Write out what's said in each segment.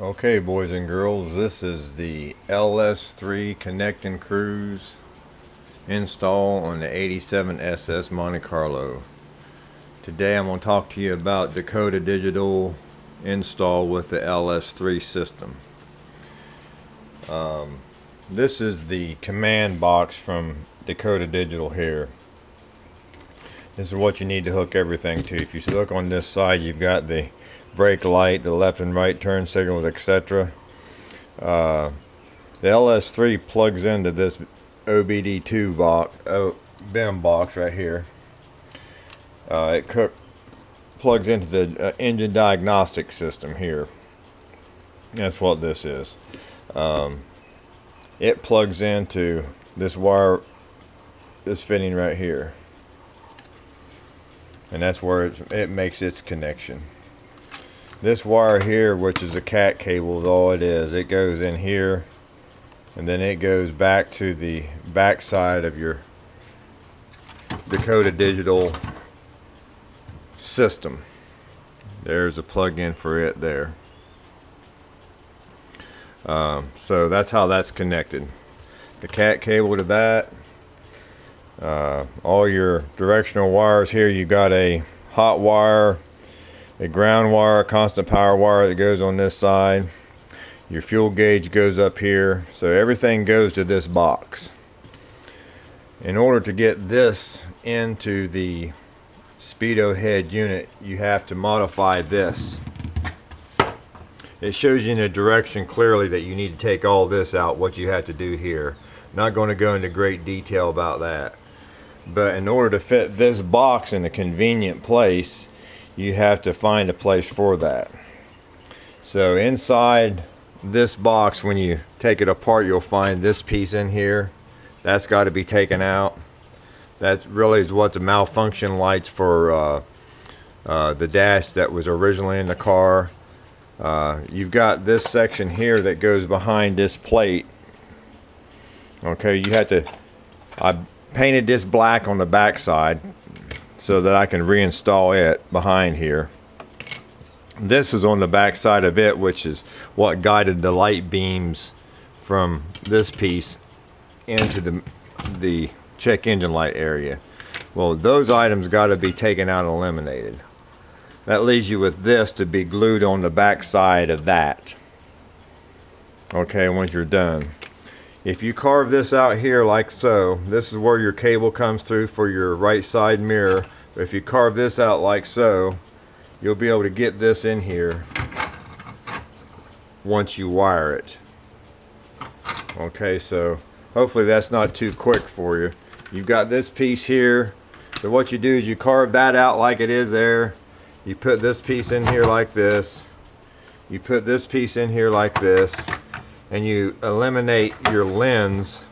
Okay, boys and girls, this is the LS3 Connect and Cruise install on the 87 SS Monte Carlo. Today I'm going to talk to you about Dakota Digital install with the LS3 system. This is the command box from Dakota Digital here. This is what you need to hook everything to. If you look on this side, you've got the brake light, the left and right turn signals, etc. The LS3 plugs into this OBD2 box, BIM box right here. It plugs into the engine diagnostic system here. That's what this is. It plugs into this wire, this fitting right here, and that's where it makes its connection. This wire here, which is a cat cable, is all it is. It goes in here, and then it goes back to the back side of your Dakota Digital system. There's a plug-in for it there. So that's how that's connected. The cat cable to that. All your directional wires here. You got a hot wire, a ground wire, a constant power wire that goes on this side. Your fuel gauge goes up here. So everything goes to this box. In order to get this into the speedo head unit, you have to modify this. It shows you in the direction clearly that you need to take all this out, what you have to do here. I'm not going to go into great detail about that. But in order to fit this box in a convenient place, you have to find a place for that. So inside this box, when you take it apart, you'll find this piece in here. That's got to be taken out. That really is what the malfunction lights for the dash that was originally in the car. You've got this section here that goes behind this plate. Okay, you have to, I painted this black on the back side so that I can reinstall it behind here. This is on the back side of it, which is what guided the light beams from this piece into the check engine light area. Well, those items got to be taken out and eliminated. That leaves you with this to be glued on the back side of that. Okay, once you're done. If you carve this out here like so, this is where your cable comes through for your right side mirror. But if you carve this out like so, you'll be able to get this in here once you wire it. Okay, so hopefully that's not too quick for you. You've got this piece here. So what you do is you carve that out like it is there. You put this piece in here like this. You put this piece in here like this. And you eliminate your lens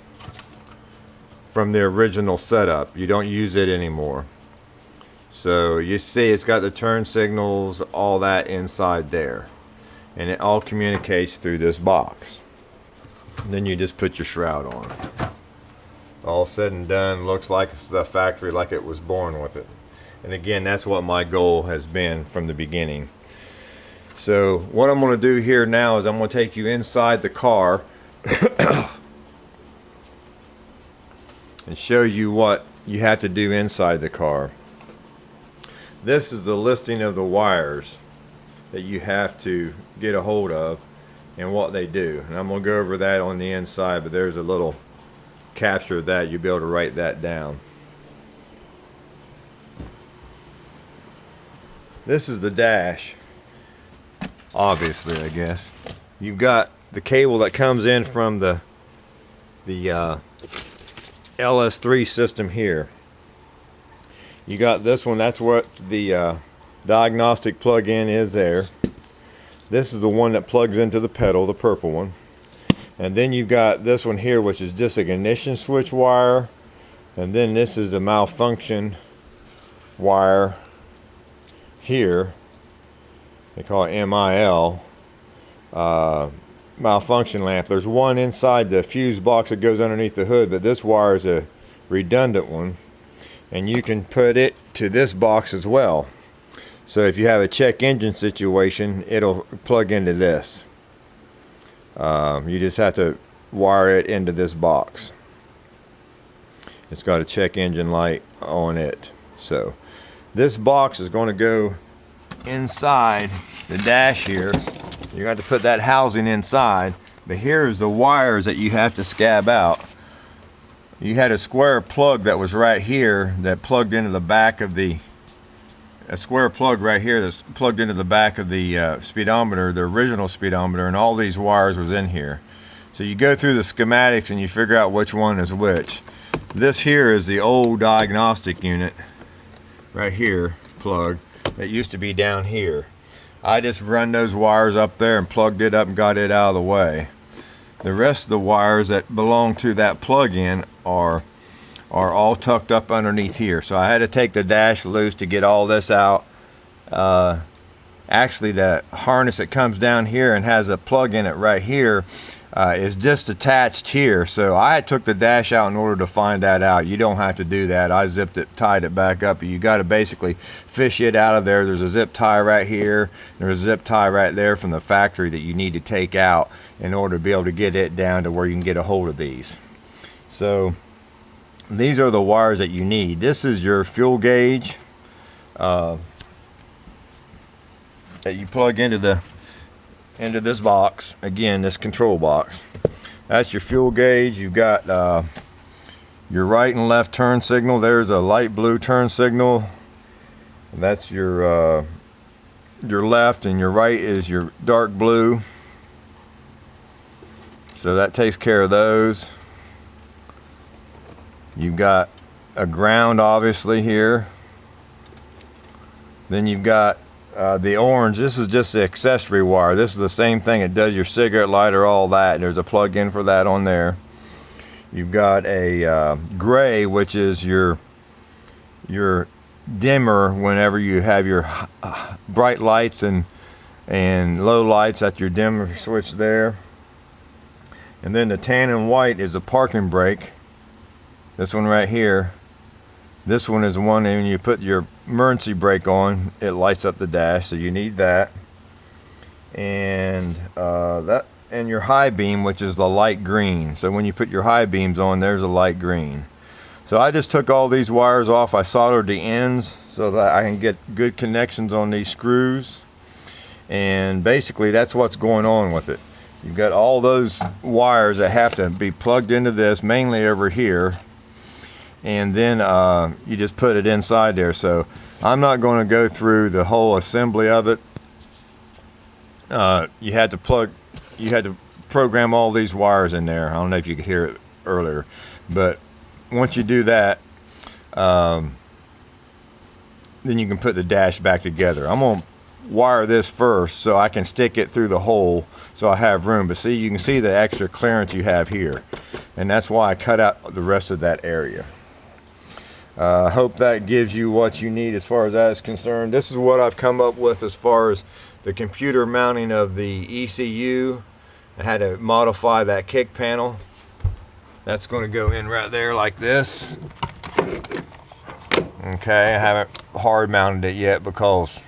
from the original setup. You don't use it anymore. So you see it's got the turn signals, all that inside there. And it all communicates through this box. And then you just put your shroud on it. All said and done, looks like the factory, like it was born with it. And again, that's what my goal has been from the beginning. So what I'm going to do here now is I'm going to take you inside the car and show you what you have to do inside the car. This is the listing of the wires that you have to get a hold of and what they do. And I'm going to go over that on the inside, but there's a little capture of that. You'll be able to write that down. This is the dash. Obviously, I guess. You've got the cable that comes in from the LS3 system here. You got this one, that's what the diagnostic plug-in is there. This is the one that plugs into the pedal, the purple one. And then you've got this one here, which is just an ignition switch wire. And then this is a malfunction wire here. They call it MIL, malfunction lamp. There's one inside the fuse box that goes underneath the hood, but this wire is a redundant one, and you can put it to this box as well. So if you have a check engine situation, it'll plug into this. You just have to wire it into this box. It's got a check engine light on it. So this box is going to go inside the dash here. You got to put that housing inside, but here's the wires that you have to scab out. You had a square plug that was right here that plugged into the back of the a square plug right here that's plugged into the back of the speedometer, the original speedometer, and all these wires was in here. So you go through the schematics and you figure out which one is which. This here is the old diagnostic unit right here, plug, that used to be down here. I just run those wires up there and plugged it up and got it out of the way. The rest of the wires that belong to that plug-in are all tucked up underneath here. So I had to take the dash loose to get all this out. Actually, the harness that comes down here and has a plug in it right here is just attached here. So I took the dash out in order to find that out. You don't have to do that. I zipped it, tied it back up. You got to basically fish it out of there. There's a zip tie right here. There's a zip tie right there from the factory that you need to take out in order to be able to get it down to where you can get a hold of these. So these are the wires that you need. This is your fuel gauge that you plug into this box. Again, this control box. That's your fuel gauge. You've got your right and left turn signal. There's a light blue turn signal. That's your left, and your right is your dark blue. So that takes care of those. You've got a ground obviously here. Then you've got the orange. This is just the accessory wire. This is the same thing. It does your cigarette lighter, all that. There's a plug-in for that on there. You've got a gray, which is your dimmer whenever you have your bright lights and low lights. That's your dimmer switch there. And then the tan and white is a parking brake. This one right here. This one is the one when you put your emergency brake on, it lights up the dash, so you need that. And and your high beam, which is the light green. So when you put your high beams on, there's a light green. So I just took all these wires off. I soldered the ends so that I can get good connections on these screws. And basically that's what's going on with it. You've got all those wires that have to be plugged into this, mainly over here. And then you just put it inside there. So I'm not going to go through the whole assembly of it. You had to program all these wires in there. I don't know if you could hear it earlier, but once you do that, then you can put the dash back together. I'm going to wire this first so I can stick it through the hole so I have room. But see, you can see the extra clearance you have here, and that's why I cut out the rest of that area. I hope that gives you what you need as far as that is concerned. This is what I've come up with as far as the computer mounting of the ECU. I had to modify that kick panel. That's going to go in right there like this. Okay, I haven't hard mounted it yet because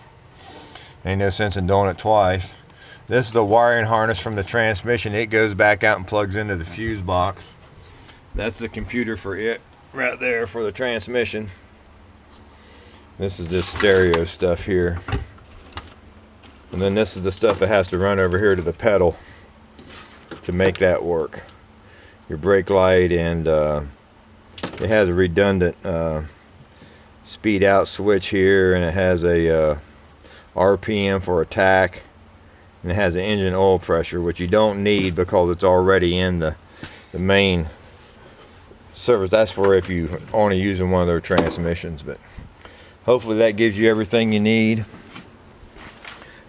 ain't no sense in doing it twice. This is the wiring harness from the transmission. It goes back out and plugs into the fuse box. That's the computer for it right there for the transmission. This is this stereo stuff here. And then this is the stuff that has to run over here to the pedal to make that work. Your brake light, and it has a redundant speed out switch here, and it has a RPM for attack, and it has an engine oil pressure, which you don't need because it's already in the main service. That's for if you only using one of their transmissions. But hopefully that gives you everything you need.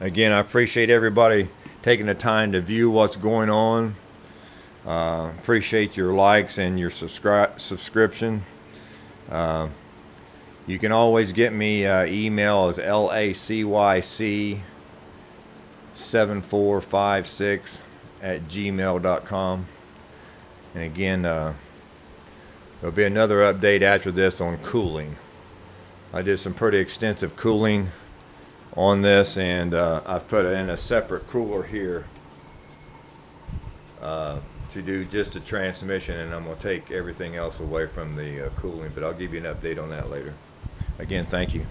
Again, I appreciate everybody taking the time to view what's going on. Appreciate your likes and your subscription. You can always get me email as lacyc7456@gmail.com. And again, there'll be another update after this on cooling. I did some pretty extensive cooling on this, and I've put in a separate cooler here to do just a transmission, and I'm going to take everything else away from the cooling, but I'll give you an update on that later. Again, thank you.